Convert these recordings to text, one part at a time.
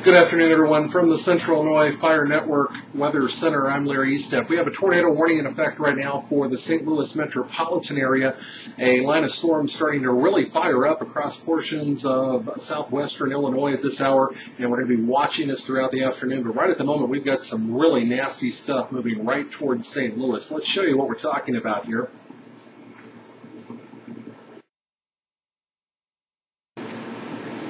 Good afternoon, everyone. From the Central Illinois Fire Network Weather Center, I'm Larry Estep. We have a tornado warning in effect right now for the St. Louis metropolitan area. A line of storm starting to really fire up across portions of southwestern Illinois at this hour, and we're going to be watching this throughout the afternoon. But right at the moment, we've got some really nasty stuff moving right towards St. Louis. Let's show you what we're talking about here.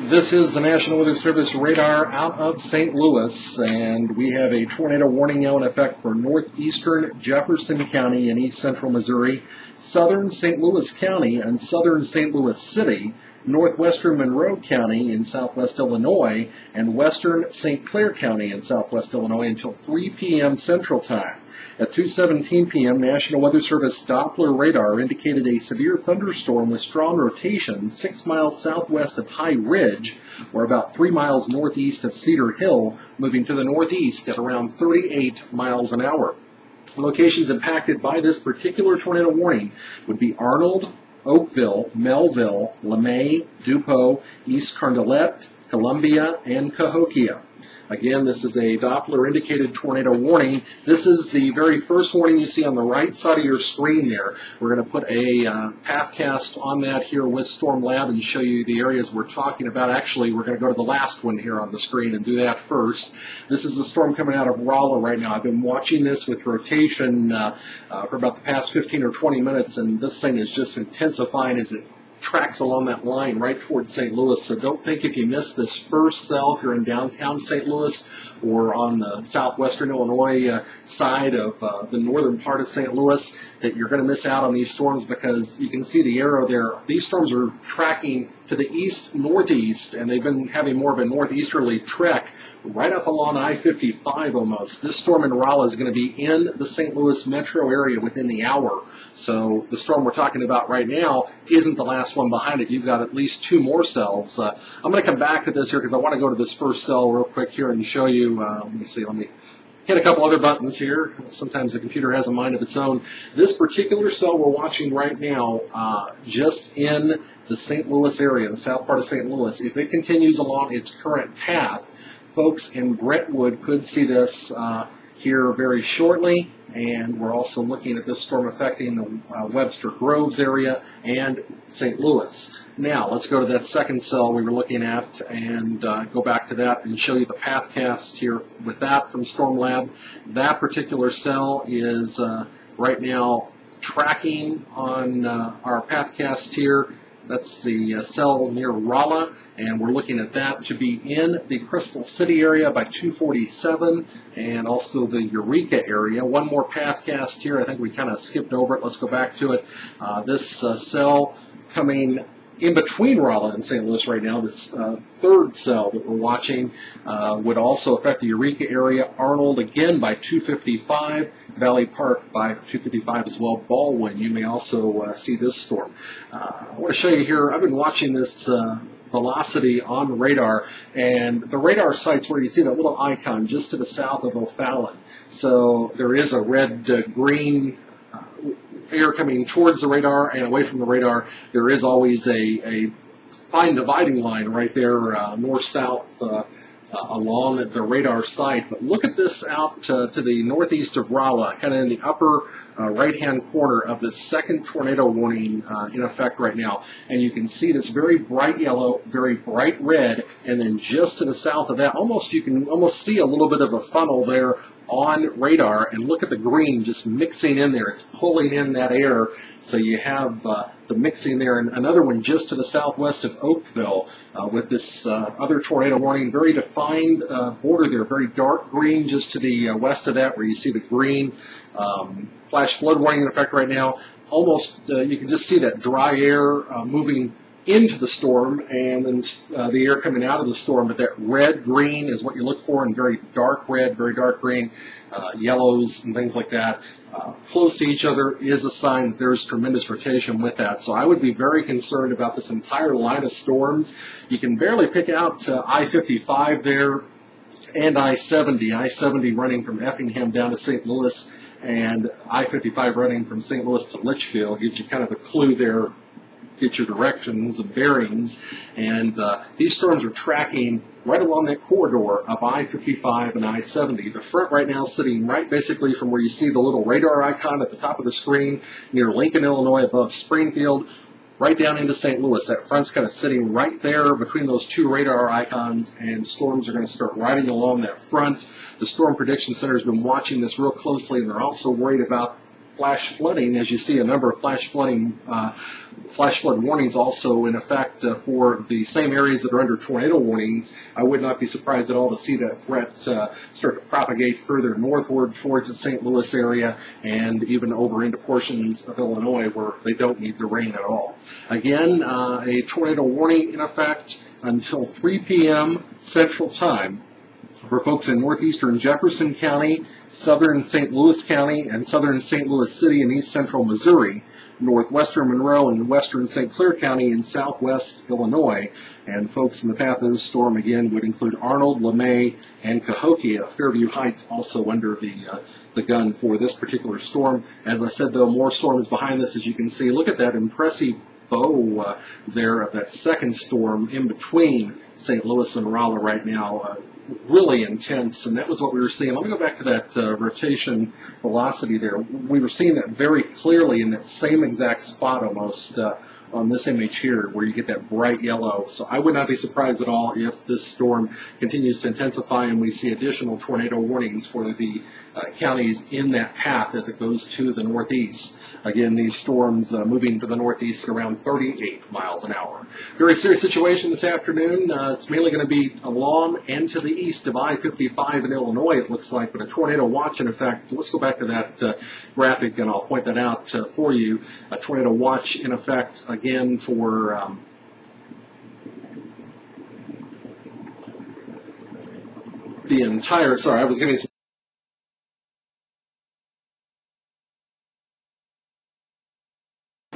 This is the National Weather Service radar out of St. Louis, and we have a tornado warning now in effect for northeastern Jefferson County in east central Missouri, southern St. Louis County and southern St. Louis City, northwestern Monroe County in southwest Illinois, and western St. Clair County in southwest Illinois until 3 p.m. Central Time. At 2:17 p.m., National Weather Service Doppler radar indicated a severe thunderstorm with strong rotation 6 miles southwest of High Ridge, or about 3 miles northeast of Cedar Hill, moving to the northeast at around 38 miles an hour. Locations impacted by this particular tornado warning would be Arnold, Oakville, Melville, LeMay, Dupo, East Carondelet, Columbia, and Cahokia. Again, this is a Doppler indicated tornado warning. This is the very first warning you see on the right side of your screen there. We're going to put a pathcast on that here with Storm Lab and show you the areas we're talking about. Actually, we're going to go to the last one here on the screen and do that first. This is a storm coming out of Rolla right now. I've been watching this with rotation for about the past 15 or 20 minutes, and this thing is just intensifying as it tracks along that line right towards St. Louis. So don't think if you miss this first cell, if you're in downtown St. Louis or on the southwestern Illinois side of the northern part of St. Louis, that you're going to miss out on these storms, because you can see the arrow there. These storms are tracking to the east-northeast, and they've been having more of a northeasterly trek right up along I-55 almost. This storm in Rolla is going to be in the St. Louis metro area within the hour. So the storm we're talking about right now isn't the last one behind it. You've got at least two more cells. I'm going to come back to this here because I want to go to this first cell real quick here and show you. Let me hit a couple other buttons here. Sometimes the computer has a mind of its own. This particular cell we're watching right now, just in the St. Louis area, the south part of St. Louis, if it continues along its current path, folks in Brentwood could see this here very shortly. And we're also looking at this storm affecting the Webster Groves area and St. Louis. Now, let's go to that second cell we were looking at and go back to that and show you the pathcast here with that from Storm Lab. That particular cell is right now tracking on our pathcast here. That's the cell near Rolla, and we're looking at that to be in the Crystal City area by 247, and also the Eureka area. One more pathcast here. I think we kind of skipped over it. Let's go back to it. This cell coming in between Rolla and St. Louis right now, this third cell that we're watching would also affect the Eureka area. Arnold again by 255, Valley Park by 255 as well. Baldwin, you may also see this storm. I want to show you here, I've been watching this velocity on radar, and the radar site's where you see that little icon just to the south of O'Fallon. So there is a red-green air coming towards the radar and away from the radar. There is always a fine dividing line right there, north-south along the radar site. But look at this out to the northeast of Rolla, kind of in the upper right-hand corner of the second tornado warning in effect right now. And you can see this very bright yellow, very bright red, and then just to the south of that, you can almost see a little bit of a funnel there on radar, and look at the green just mixing in there. It's pulling in that air, so you have the mixing there. And another one just to the southwest of Oakville with this other tornado warning, very defined border there, very dark green just to the west of that, where you see the green flash flood warning in effect right now. Almost you can just see that dry air moving into the storm, and then the air coming out of the storm. But that red-green is what you look for, and very dark red, very dark green, yellows and things like that. Close to each other is a sign that there's tremendous rotation with that. So I would be very concerned about this entire line of storms. You can barely pick out I-55 there and I-70. I-70 running from Effingham down to St. Louis, and I-55 running from St. Louis to Litchfield gives you kind of a clue there get your directions and bearings. And these storms are tracking right along that corridor of I-55 and I-70. The front right now sitting right basically from where you see the little radar icon at the top of the screen near Lincoln, Illinois, above Springfield, right down into St. Louis. That front's kind of sitting right there between those two radar icons, and storms are going to start riding along that front. The Storm Prediction Center has been watching this real closely, and they're also worried about flash flooding, as you see a number of flash flood warnings also in effect for the same areas that are under tornado warnings. I would not be surprised at all to see that threat start to propagate further northward towards the St. Louis area and even over into portions of Illinois where they don't need the rain at all. Again, a tornado warning in effect until 3 p.m. Central Time for folks in northeastern Jefferson County, southern St. Louis County, and southern St. Louis City and east central Missouri, northwestern Monroe and western St. Clair County in southwest Illinois. And folks in the path of this storm, again, would include Arnold, LeMay, and Cahokia. Fairview Heights also under the gun for this particular storm. As I said, though, more storms behind this, as you can see. Look at that impressive bow there of that second storm in between St. Louis and Rolla right now. Really intense, and that was what we were seeing. Let me go back to that rotation velocity there. We were seeing that very clearly in that same exact spot almost on this image here, where you get that bright yellow. So I would not be surprised at all if this storm continues to intensify and we see additional tornado warnings for the counties in that path as it goes to the northeast. Again, these storms moving to the northeast at around 38 miles an hour. Very serious situation this afternoon. It's mainly going to be along and to the east of I-55 in Illinois, it looks like, but a tornado watch in effect. Let's go back to that graphic, and I'll point that out for you. A tornado watch in effect, again, for the entire, sorry, I was getting some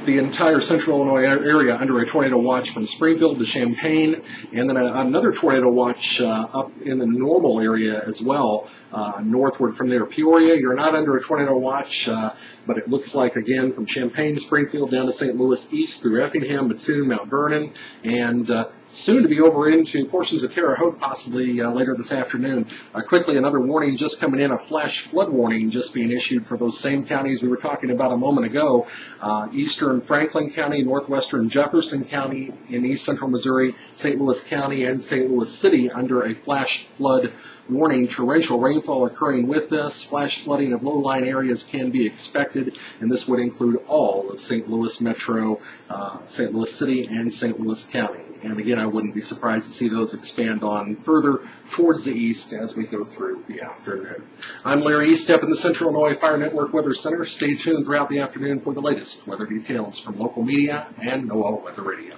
the entire central Illinois area under a tornado watch from Springfield to Champaign, and then another tornado watch up in the Normal area as well, northward from there. Peoria, you're not under a tornado watch, but it looks like, again, from Champaign, Springfield, down to St. Louis, east through Effingham, Mattoon, Mount Vernon, and soon to be over into portions of Terre Haute, possibly later this afternoon. Quickly, another warning just coming in, a flash flood warning just being issued for those same counties we were talking about a moment ago. Eastern Franklin County, northwestern Jefferson County in east central Missouri, St. Louis County, and St. Louis City under a flash flood warning. Torrential rainfall occurring with this. Flash flooding of low-lying areas can be expected, and this would include all of St. Louis Metro, St. Louis City, and St. Louis County. And again, I wouldn't be surprised to see those expand on further towards the east as we go through the afternoon. I'm Larry Eastep in the Central Illinois Fire Network Weather Center. Stay tuned throughout the afternoon for the latest weather details from local media and NOAA Weather Radio.